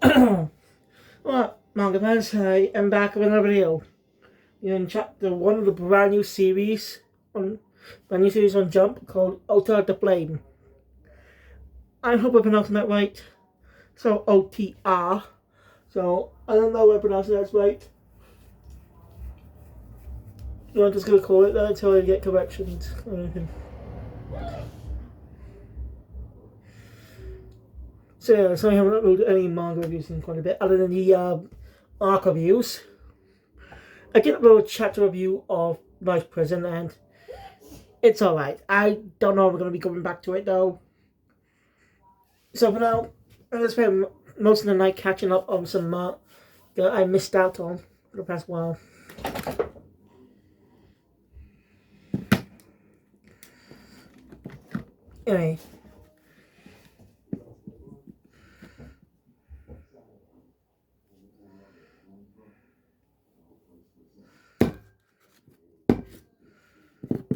Well, manga fans, I am back with another video. You're in chapter 1 of the brand new series on Jump called Ota the Flame. I hope I'm pronouncing that right. So, OTR. So, I don't know if I'm pronouncing that right. I'm just going to call it that until I get corrections or anything. So, yeah, so I haven't uploaded any manga reviews in quite a bit, other than the arc reviews. I did upload a chapter review of Night Prison, and it's alright. I don't know if we're going to be going back to it, though. So for now, I'm going to spend most of the night catching up on some that I missed out on for the past while. Anyway.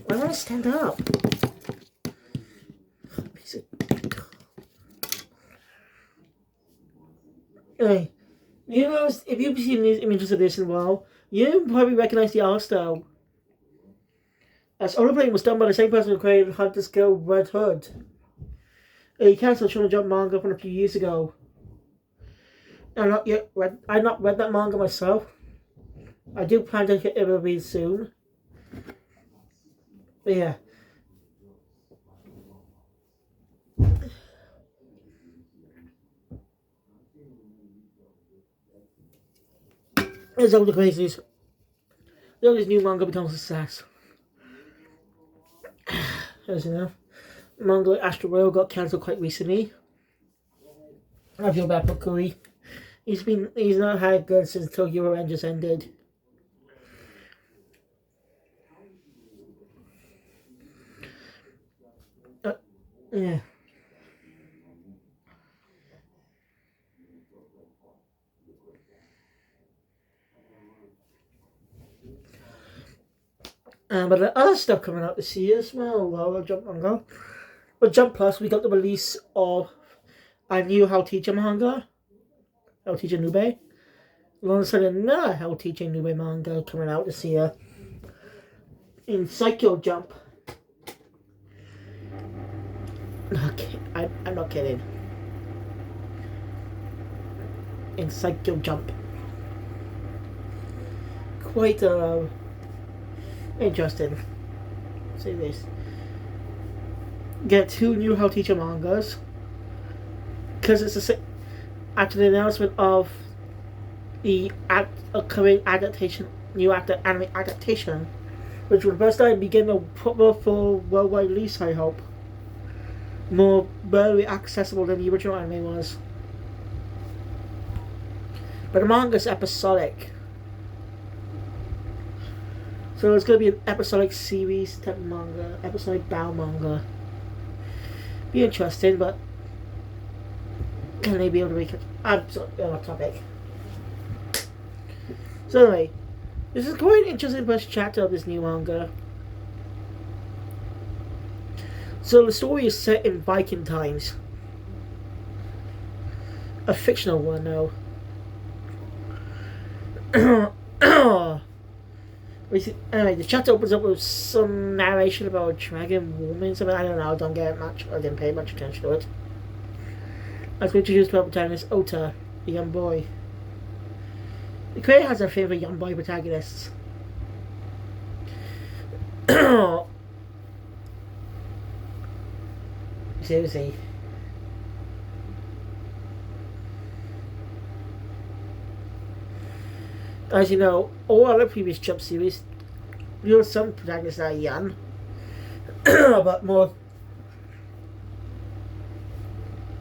Why don't I stand up? Anyway, you know, if you've seen these images of this in a while, you probably recognize the art style. As Ota the Flame was done by the same person who created Hunter's Guild Red Hood, a cancelled Shonen Jump manga from a few years ago. I've not read that manga myself. I do plan to get it read soon. But yeah. There's all the crazies. This new manga becomes a success. As you know, manga like Astral World got cancelled quite recently. I feel bad for Kuri. He's not had good since Tokyo Revengers ended. Yeah. But the other stuff coming out this year as well, Jump manga. With Jump Plus, we got the release of a new How Teacher manga, How Teacher Nube. Alongside another How Teacher Nube manga coming out this year in Psycho Jump. Okay, I'm not kidding. In Psycho Jump. Quite interesting. Say this. Get 2 new How Teacher mangas. Because it's after the announcement of the upcoming anime adaptation, which will first time begin a proper full worldwide release, I hope. More readily accessible than the original anime was. But the manga is episodic. So it's going to be an episodic series type manga, episodic bound manga. Be interesting, but can they be able to make it? I'm sorry, off topic. So anyway, this is quite an interesting first chapter of this new manga. So the story is set in Viking times. A fictional one, though. Anyway, the chapter opens up with some narration about a dragon woman. Something I don't know. I don't get it much. I didn't pay much attention to it. As we introduced to our protagonist, Ota, the young boy. The creator has a favourite young boy protagonists. Seriously. As you know, all other previous Jump series, there were some protagonists that are young,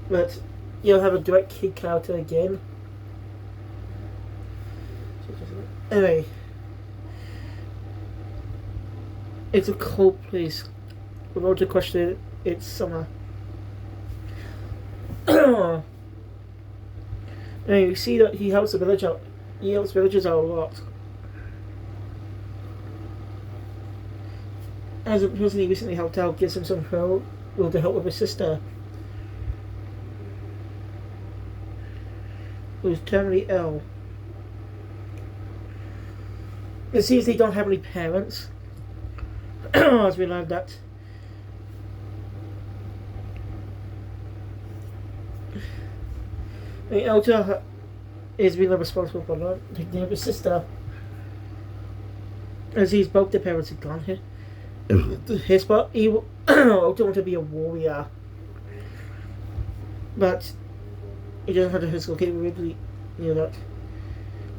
but you'll have a direct kid character again. Anyway, it's a cold place. Without a question, it's summer. Anyway, you see that he helps the village out. He helps villagers out a lot. As a person he recently helped out gives him some help to help with his sister. who's terminally ill. It seems they don't have any parents. As we learned that. The elder is really responsible for not taking care of his sister. As he's both the parents are gone here. His part, he also want to be a warrior. But he doesn't have the physical capability, you know that.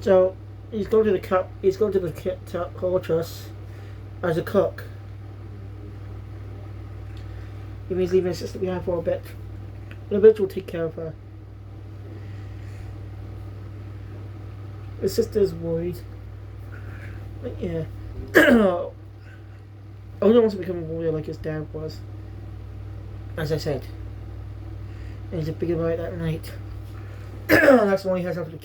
So he's going to the fortress as a cook. He means leaving his sister behind for a bit. The bitch will take care of her. His sister's worried. But yeah. Oda wants to become a warrior like his dad was. As I said. And he's a big about that night. That's why he has after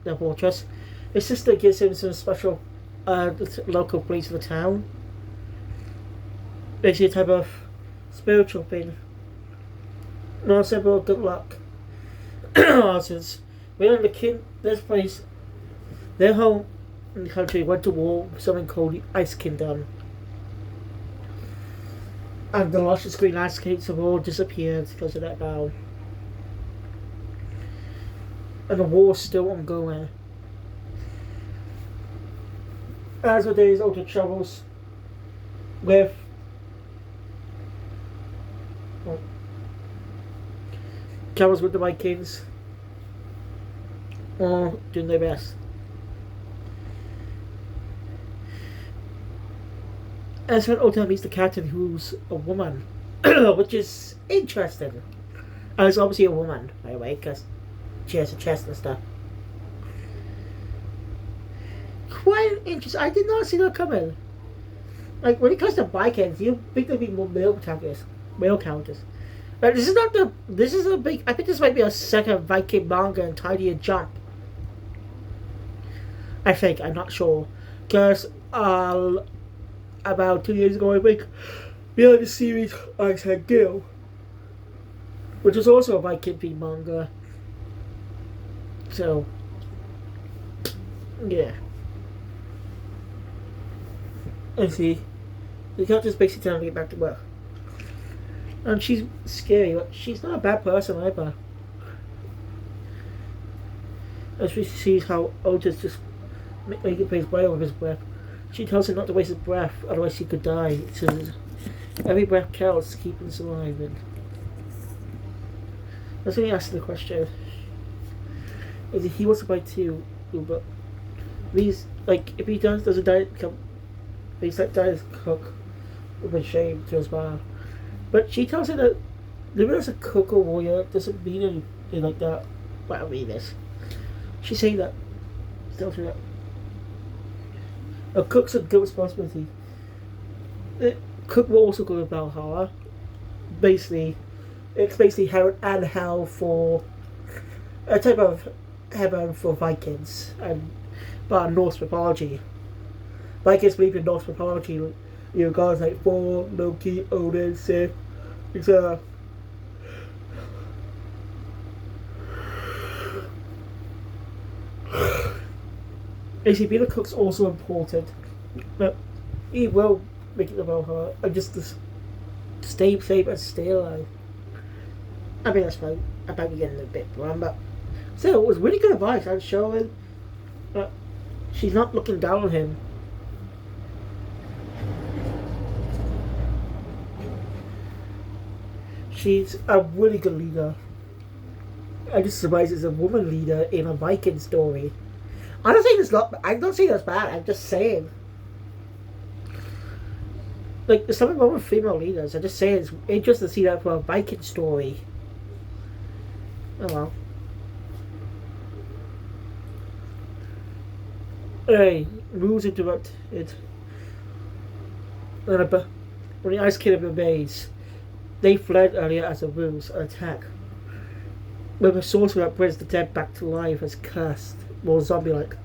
the fortress. His sister gives him some special local place in the town. Basically a type of spiritual thing. No simple good luck. Since we're in this place, their home in the country went to war with something called the Ice Kingdom. And the lush green landscapes have all disappeared because of that battle. And the war's still ongoing. As the days Ota travels with the Vikings, all doing their best. As when Ota meets the captain, who's a woman, which is interesting. And it's obviously a woman, by the way, because she has a chest and stuff. Quite interesting. I did not see that coming. Like, when it comes to Vikings, you think there'd be more male characters. But this is a big, I think this might be a second Viking manga entirely a jump. I think, I'm not sure. Because, about 2 years ago, I think, we had the series Ice Head Girl, which is also a Viking manga. So, yeah. And see, the character's basically telling me to get back to work. And she's scary, but she's not a bad person either. As she sees how Otis just making things better with his breath, she tells him not to waste his breath, otherwise he could die. So every breath counts to keep him alive. And that's when he asks the question: is he wants to buy too, but these, like, if he doesn't die, he's like die as a cook, with a shame to his mom. But she tells him that living as a cook or warrior doesn't mean anything like that. Well, I mean this. She's saying that. She tells her that a cook's a good responsibility. A cook will also go to Valhalla. Basically, it's basically heaven and hell for a type of heaven for Vikings and Norse mythology. Vikings believe in Norse mythology. You know, gods like Thor, Loki, Odin, Sif, etc. Basically, being a cook's also important, but he will make it the Valhalla and just to stay safe and stay alive. I mean, that's fine. I might be getting a bit wrong, but still, it was really good advice. I'm showing that she's not looking down on him. She's a really good leader. I'm just surprised there's a woman leader in a Viking story. I'm not saying that's bad. I'm just saying. Like, there's something wrong with female leaders. I'm just saying it's interesting to see that for a Viking story. Oh well. Hey, rules interrupted. When the Ice Kingdom invades, they fled earlier as a ruse, an attack. When the sorcerer that brings the dead back to life as cursed, more zombie-like.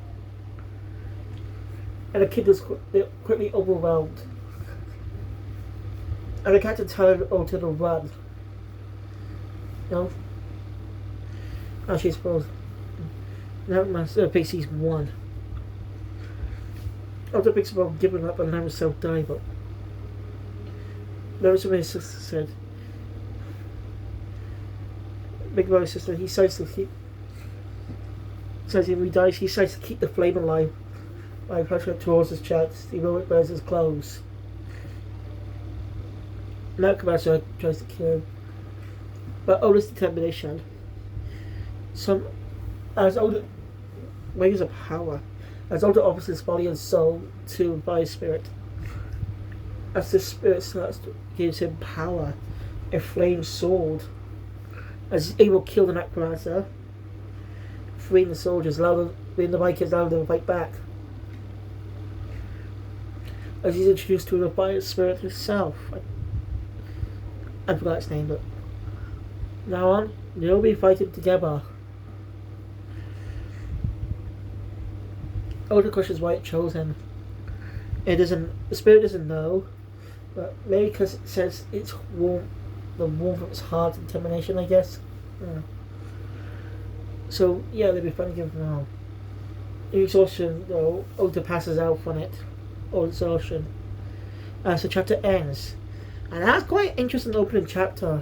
And the kid was quickly overwhelmed. And the captain told Ota to run. You know? And she supposed. Necromancer Big Season 1. Other big about giving up and letting himself die, but there was something his sister said. Big brother's sister, he decides to keep. Says if he dies, he decides to keep the flame alive by pushing it towards his chest, even though it burns his clothes. Necromancer tries to kill him, but Oda's determination. As Oda waves of power, as Oda offers his body and soul to by his spirit. As the spirit starts to gives him power, a flame sword. As he's able to kill the Necromancer, freeing the soldiers, allowing the Vikings allowing them to fight back. As he's introduced to the fire spirit himself. I forgot its name, but now on, they'll be fighting together. Oda questions why it chose him. The spirit doesn't know, but maybe because it says it's warm, the warmth of its heart and determination, I guess. Yeah. So yeah, they'll be fighting together now. In exhaustion, though, Oda passes out from it, or exhaustion. So the chapter ends. And that's quite an interesting opening chapter.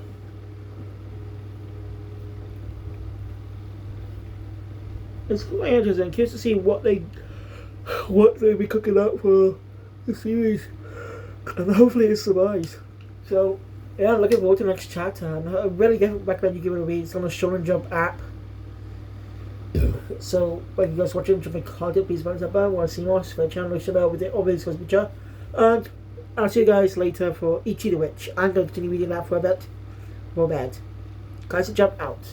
It's quite interesting. Curious to see what they'll be cooking up for the series, and hopefully it survives. So yeah, I'm looking forward to the next chapter, and I really recommend you give it a read. It's on the Shonen Jump app. So when you guys watching, jump in contact, please thumbs up. Want to see more? So channel, share with it, always goes picture. And I'll see you guys later for Ichi the Witch. I'm going to continue reading that for a bit. More bad. Guys, jump out.